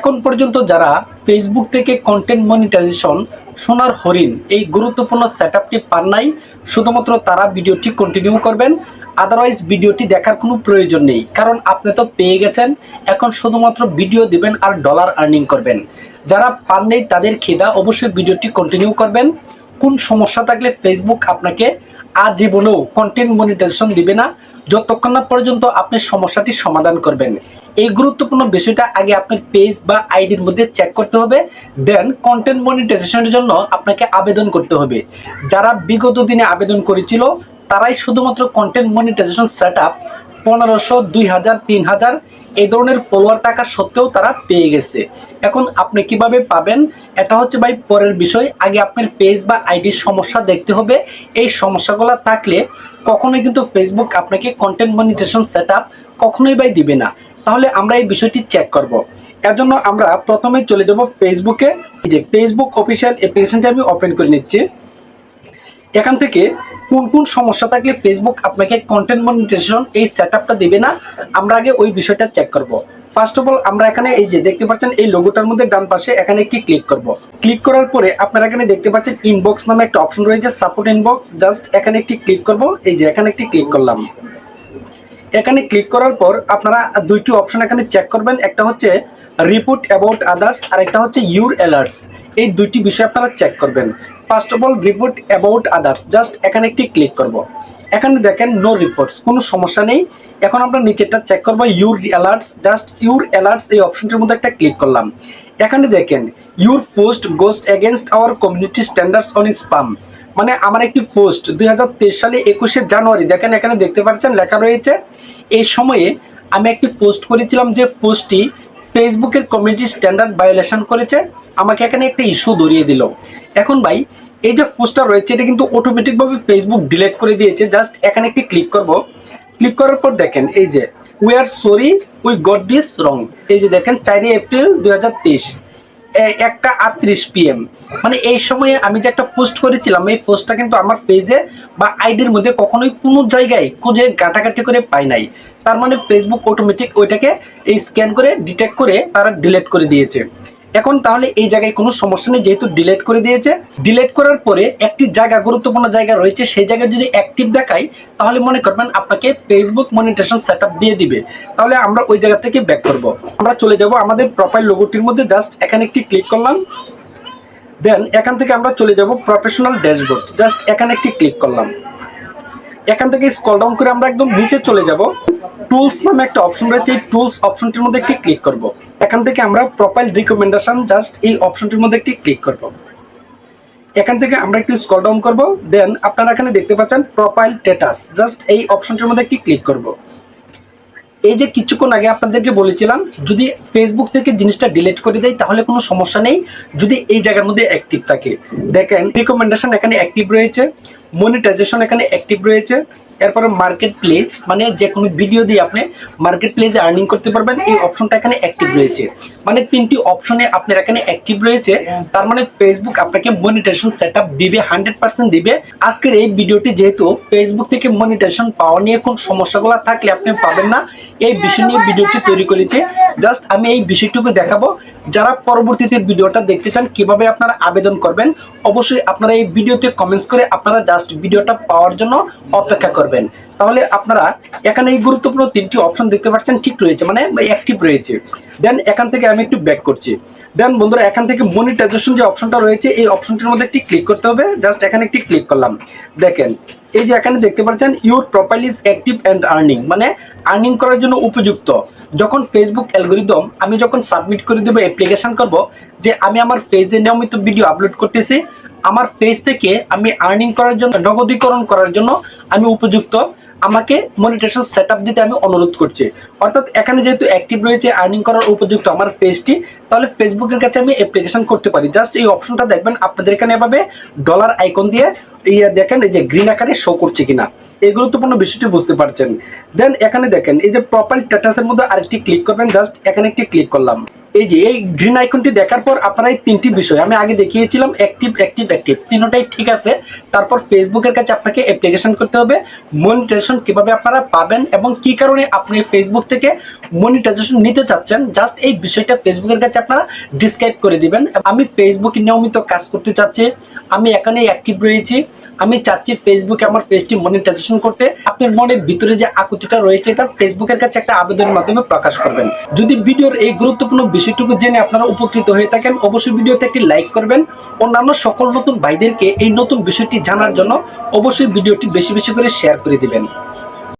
এখন পর্যন্ত যারা ফেসবুক থেকে কন্টেন্ট মনিটাইজেশন সোনার হরিণ এই গুরুত্বপূর্ণ সেটআপটি পান নাই, শুধুমাত্র তারা ভিডিওটি কন্টিনিউ করবেন। আদারওয়াইজ ভিডিওটি দেখার কোনো প্রয়োজন নেই, কারণ আপনি তো পেয়ে গেছেন। এখন শুধুমাত্র ভিডিও দিবেন আর ডলার আর্নিং করবেন। যারা পান নেই তাদের খিদা, অবশ্যই ভিডিওটি কন্টিনিউ করবেন। কোন সমস্যা থাকলে ফেসবুক আপনাকে আজীবনেও কন্টেন্ট মনিটাইজেশন দিবে না, যতক্ষণ না পর্যন্ত আপনি সমস্যাটি সমাধান করবেন। এই গুরুত্বপূর্ণ বিষয়টা আগে আপনার পেজ বা আইডির মধ্যে চেক করতে হবে, দেন কন্টেন্ট মনিটাইজেশনের জন্য আপনাকে আবেদন করতে হবে। যারা বিগত দিনে আবেদন করেছিল তারাই শুধুমাত্র কন্টেন্ট মনিটাইজেশন সেটআপ 1500, 2000, 3000 এই ধরনের ফলোয়ার থাকা সত্ত্বেও তারা পেয়ে গেছে। এখন আপনি কিভাবে পাবেন এটা হচ্ছে ভাই পরের বিষয়। আগে আপনার পেজ বা আইডির সমস্যা দেখতে হবে। এই সমস্যাগুলো থাকলে কখনোই কিন্তু ফেসবুক আপনাকে কন্টেন্ট মনিটাইজেশন সেটআপ কখনোই ভাই দিবে না। তাহলে আমরা এই বিষয়টি চেক করব। এর জন্য আমরা প্রথমে চলে যাব ফেসবুকে। এই যে ফেসবুক অফিসিয়াল অ্যাপ্লিকেশনটি আমি ওপেন করে নিচ্ছি। এখান থেকে কোন কোন সমস্যা থাকলে ফেসবুক আপনাকে কন্টেন্ট মনিটাইজেশন এই সেটআপটা দিবে না, আমরা আগে ওই বিষয়টা চেক করব। ফার্স্ট অফ অল আমরা এখানে এই যে দেখতে পাচ্ছেন এই লোগোটার মধ্যে ডান পাশে এখানে একটি ক্লিক করব। ক্লিক করার পরে আপনারা এখানে দেখতে পাচ্ছেন ইনবক্স নামে একটা অপশন রয়েছে, সাপোর্ট ইনবক্স। জাস্ট এখানে একটি ক্লিক করব। এই যে এখানে একটি ক্লিক করলাম। এখানে ক্লিক করার পর আপনারা দুইটি অপশন এখানে চেক করবেন, একটা হচ্ছে রিপোর্ট অ্যাবাউট আদার্স আর একটা হচ্ছে ইউর অ্যালার্টস। এই দুইটি বিষয় আপনারা চেক করবেন। First of all report about others, just এখানে একটি ক্লিক করব। এখানে দেখেন নো রিপোর্টস, কোনো সমস্যা নেই। এখন আমরা নিচেরটা চেক করব your alerts, just your alerts এই অপশনটির মধ্যে একটা ক্লিক করলাম। এখানে দেখেন your post goes against our community standards on spam, মানে আমার একটি পোস্ট 2023 সালে 21শে জানুয়ারি, দেখেন এখানে দেখতে পাচ্ছেন লেখা রয়েছে। এই সময়ে আমি একটি পোস্ট করেছিলাম যে পোস্টটি ফেসবুকের কমিউনিটি স্ট্যান্ডার্ড ভায়োলেশন করেছে, আমাকে এখানে একটা ইস্যু ধরিয়ে দিল। এখন ভাই এই যে পোস্টটা রয়েছে এটা কিন্তু অটোমেটিকভাবে ফেসবুক ডিলিট করে দিয়েছে। জাস্ট এখানে একটি ক্লিক করব। ক্লিক করার পর দেখেন এই যে we are sorry we got this wrong, এই যে দেখেন 4 এপ্রিল 2023 1:38 PM, মানে এই সময়ে আমি যে একটা পোস্ট করেছিলাম এই পোস্টটা কিন্তু আমার পেজে বা আইডির মধ্যে কখনোই কোনো জায়গায় খুঁজে ঘাটাঘাটি করে পাই নাই। তার মানে ফেসবুক অটোমেটিক ওইটাকে এই স্ক্যান করে ডিটেক্ট করে তারা ডিলিট করে দিয়েছে। এখন তাহলে এই জায়গায় কোনো সমস্যা নেই, যেহেতু ডিলিট করে দিয়েছে। ডিলিট করার পরে একটি জায়গা, গুরুত্বপূর্ণ জায়গা রয়েছে, সেই জায়গায় যদি অ্যাক্টিভ দেখায় তাহলে মনে করবেন আপনাকে ফেসবুক মনিটাইজেশন সেটআপ দিয়ে দিবে। তাহলে আমরা ওই জায়গা থেকে ব্যাক করব। আমরা চলে যাব আমাদের প্রোফাইল লোগোটির মধ্যে, জাস্ট এখানে একটি ক্লিক করলাম। দেন এখান থেকে আমরা চলে যাব প্রফেশনাল ড্যাশবোর্ড, জাস্ট এখানে একটি ক্লিক করলাম। এখান থেকে স্ক্রল ডাউন করে আমরা একদম নিচে চলে যাব। টুলস নামে একটা অপশন রয়েছে, এই টুলস অপশনটির মধ্যে একটি ক্লিক করব। এখান থেকে আমরা প্রোফাইল রিকমেন্ডেশন, জাস্ট এই অপশনটির মধ্যে একটি ক্লিক করব। এখান থেকে আমরা একটু স্ক্রল ডাউন করব। দেন আপনারা এখানে দেখতে পাচ্ছেন প্রোফাইল স্ট্যাটাস, জাস্ট এই অপশনটির মধ্যে একটি ক্লিক করব। এই যে কিছুক্ষণ আগে আপনাদেরকে বলেছিলাম যদি ফেসবুক থেকে জিনিসটা ডিলিট করে দেয় তাহলে কোনো সমস্যা নেই, যদি এই জায়গার মধ্যে অ্যাক্টিভ থাকে। দেখেন রিকমেন্ডেশন এখানে অ্যাক্টিভ রয়েছে, মনিটাইজেশন এখানে অ্যাক্টিভ রয়েছে, এরপরে মার্কেট প্লেস মানে যে কোনো ভিডিও দিয়ে আপনি মার্কেট প্লেসে আর্নিং করতে পারবেন, এই অপশনটা এখানে অ্যাক্টিভ রয়েছে। মানে তিনটি অপশনে আপনার এখানে অ্যাক্টিভ রয়েছে। তার মানে ফেসবুক আপনাকে মনিটাইজেশন সেটআপ দিবে, 100% দিবে। আজকের এই ভিডিওটি যেহেতু ফেসবুক থেকে মনিটাইজেশন পাওয়া নিয়ে কোন সমস্যাগুলো থাকলে আপনি পাবেন না এই বিষয় নিয়ে ভিডিওটি তৈরি করেছে। জাস্ট আমি এই বিষয়টুকু দেখাবো। যারা পরবর্তীতে ভিডিওটা দেখতে চান কিভাবে আপনারা আবেদন করবেন, অবশ্যই আপনারা এই ভিডিওতে কমেন্টস করে আপনারা জাস্ট ভিডিওটা পাওয়ার জন্য অপেক্ষা করবেন। তাহলে আপনারা এখানে এই গুরুত্বপূর্ণ তিনটি অপশন দেখতে পাচ্ছেন ঠিক রয়েছে, মানে অ্যাক্টিভ রয়েছে। দেন এখান থেকে আমি একটু ব্যাক করছি। দেন বন্ধুরা এখান থেকে মনিটাইজেশন যে অপশনটা রয়েছে এই অপশনটির মধ্যে একটি ক্লিক করতে হবে। জাস্ট এখানে একটি ক্লিক করলাম। দেখেন এই যে এখানে দেখতে পাচ্ছেন your profile is active and earning, মানে আর্নিং করার জন্য উপযুক্ত। যখন ফেসবুক অ্যালগরিদম আমি যখন সাবমিট করে দেবো, অ্যাপ্লিকেশন করব যে আমি আমার পেজে নিয়মিত ভিডিও আপলোড করতেছি, আমার পেজ থেকে আমি আর্নিং করার জন্য, নগদীকরণ করার জন্য আমি উপযুক্ত, আমাকে মনিটাইজেশন সেটআপ দিতে আমি অনুরোধ করছি। অর্থাৎ এখানে যেহেতু অ্যাক্টিভ রয়েছে, আর্নিং করার উপযুক্ত আমার পেজটি, তাহলে ফেসবুকের কাছে আমি অ্যাপ্লিকেশন করতে পারি। জাস্ট এই অপশনটা দেখবেন আপনাদের এখানে এভাবে ডলার আইকন দিয়ে দেখেন এই যে গ্রিন আকারে শো করছে কিনা, এই গুরুত্বপূর্ণ বিষয়টি বুঝতে পারছেন। দেন এখানে দেখেন এই যে প্রোফাইল স্ট্যাটাসের মধ্যে আরেকটি ক্লিক করবেন। জাস্ট এখানে একটি ক্লিক করলাম। এই যে এই গ্রিন আইকনটি দেখার পর আপনারা এই তিনটি বিষয় আমি আগে দেখিয়েছিলাম, অ্যাক্টিভ অ্যাক্টিভ অ্যাক্টিভ, তিনটাই ঠিক আছে। তারপর ফেসবুকের কাছে আপনাকে অ্যাপ্লিকেশন করতে হবে, মনিটাইজেশন মনিটাইজেশন কিভাবে আপনারা পাবেন এবং কি কারণে আপনি ফেসবুক থেকে মনিটাইজেশন নিতে চাচ্ছেন, জাস্ট এই বিষয়টা ফেসবুকের কাছে আপনারা ডিসক্রাইব করে দিবেন। আমি ফেসবুকে নিয়মিত কাজ করতে চাচ্ছি, আমি এখানে অ্যাক্টিভ রয়েছি, আমি চাচ্ছি ফেসবুকে আমার পেজটি মনিটাইজেশন করতে। আপনার মনের ভিতরে যে আকুতিটা রয়েছে এটা ফেসবুকের কাছে একটা আবেদনের মাধ্যমে প্রকাশ করবেন। যদি ভিডিওর এই গুরুত্বপূর্ণ বিষয়টুকু জেনে আপনারা উপকৃত হয়ে থাকেন, অবশ্যই ভিডিওতে একটি লাইক করবেন। অন্যান্য সকল নতুন ভাইদেরকে এই নতুন বিষয়টি জানার জন্য অবশ্যই ভিডিওটি বেশি বেশি করে শেয়ার করে দিবেন।